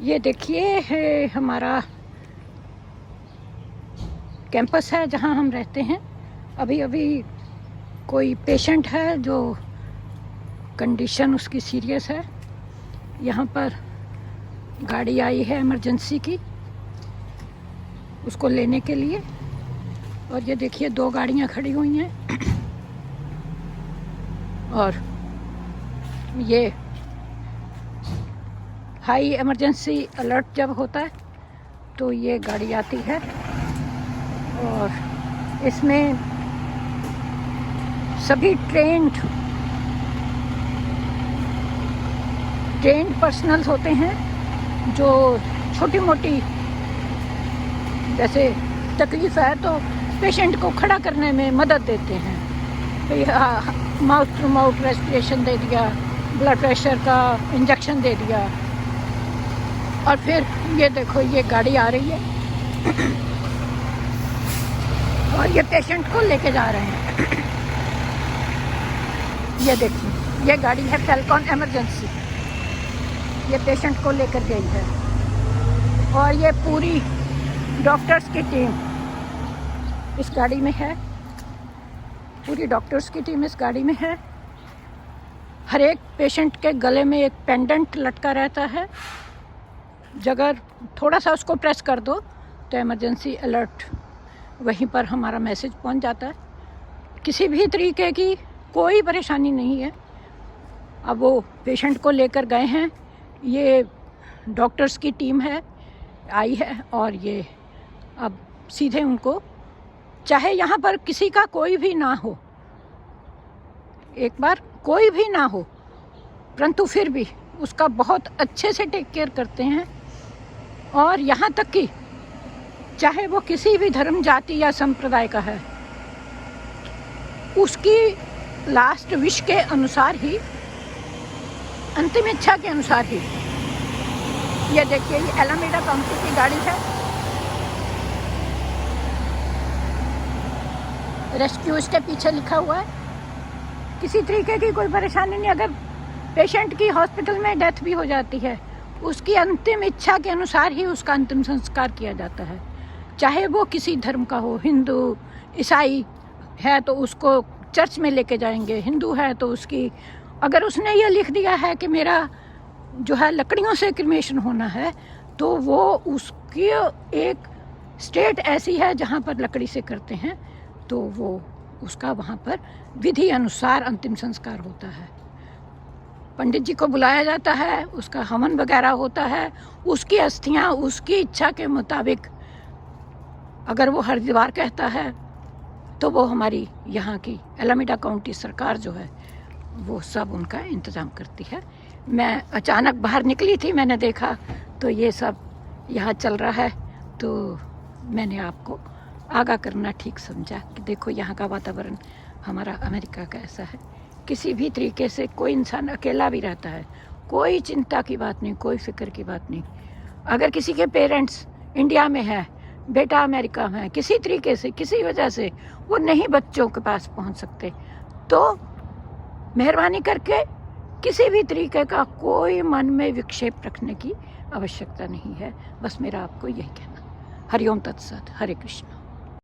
ये देखिए है हमारा कैंपस है जहाँ हम रहते हैं। अभी अभी कोई पेशेंट है जो कंडीशन उसकी सीरियस है। यहाँ पर गाड़ी आई है इमरजेंसी की उसको लेने के लिए, और ये देखिए 2 गाड़ियाँ खड़ी हुई हैं। और ये हाई इमरजेंसी अलर्ट जब होता है तो ये गाड़ी आती है, और इसमें सभी ट्रेंड पर्सनल्स होते हैं जो छोटी मोटी जैसे तकलीफ़ है तो पेशेंट को खड़ा करने में मदद देते हैं। माउथ टू माउथ रेस्पिरेशन दे दिया, ब्लड प्रेशर का इंजेक्शन दे दिया, और फिर ये देखो ये गाड़ी आ रही है और ये पेशेंट को लेके जा रहे हैं। ये देखिए ये गाड़ी है फैल्कॉन इमरजेंसी, ये पेशेंट को लेकर गई है। और ये पूरी डॉक्टर्स की टीम इस गाड़ी में है, पूरी डॉक्टर्स की टीम इस गाड़ी में है। हर एक पेशेंट के गले में एक पेंडेंट लटका रहता है, अगर थोड़ा सा उसको प्रेस कर दो तो इमरजेंसी अलर्ट वहीं पर हमारा मैसेज पहुंच जाता है। किसी भी तरीके की कोई परेशानी नहीं है। अब वो पेशेंट को लेकर गए हैं, ये डॉक्टर्स की टीम है आई है, और ये अब सीधे उनको, चाहे यहाँ पर किसी का कोई भी ना हो, एक बार कोई भी ना हो, परंतु फिर भी उसका बहुत अच्छे से टेक केयर करते हैं। और यहाँ तक कि चाहे वो किसी भी धर्म जाति या संप्रदाय का है, उसकी लास्ट विश के अनुसार ही, अंतिम इच्छा के अनुसार ही। ये देखिए ये एलामीडा काउंटी की गाड़ी है, रेस्क्यू इसके पीछे लिखा हुआ है। किसी तरीके की कोई परेशानी नहीं। अगर पेशेंट की हॉस्पिटल में डेथ भी हो जाती है, उसकी अंतिम इच्छा के अनुसार ही उसका अंतिम संस्कार किया जाता है। चाहे वो किसी धर्म का हो, हिंदू ईसाई है तो उसको चर्च में लेके जाएंगे, हिंदू है तो उसकी, अगर उसने ये लिख दिया है कि मेरा जो है लकड़ियों से क्रिमेशन होना है, तो वो उसकी एक स्टेट ऐसी है जहाँ पर लकड़ी से करते हैं, तो वो उसका वहाँ पर विधि अनुसार अंतिम संस्कार होता है। पंडित जी को बुलाया जाता है, उसका हवन वगैरह होता है, उसकी अस्थियाँ उसकी इच्छा के मुताबिक, अगर वो हरिद्वार कहता है तो वो हमारी यहाँ की एलामीडा काउंटी सरकार जो है वो सब उनका इंतज़ाम करती है। मैं अचानक बाहर निकली थी, मैंने देखा तो ये सब यहाँ चल रहा है, तो मैंने आपको आगाह करना ठीक समझा कि देखो यहाँ का वातावरण हमारा अमेरिका का ऐसा है। किसी भी तरीके से कोई इंसान अकेला भी रहता है, कोई चिंता की बात नहीं, कोई फिक्र की बात नहीं। अगर किसी के पेरेंट्स इंडिया में है, बेटा अमेरिका में है, किसी तरीके से किसी वजह से वो नहीं बच्चों के पास पहुंच सकते, तो मेहरबानी करके किसी भी तरीके का कोई मन में विक्षेप रखने की आवश्यकता नहीं है। बस मेरा आपको यही कहना। हरिओम तत्सत। हरे कृष्ण।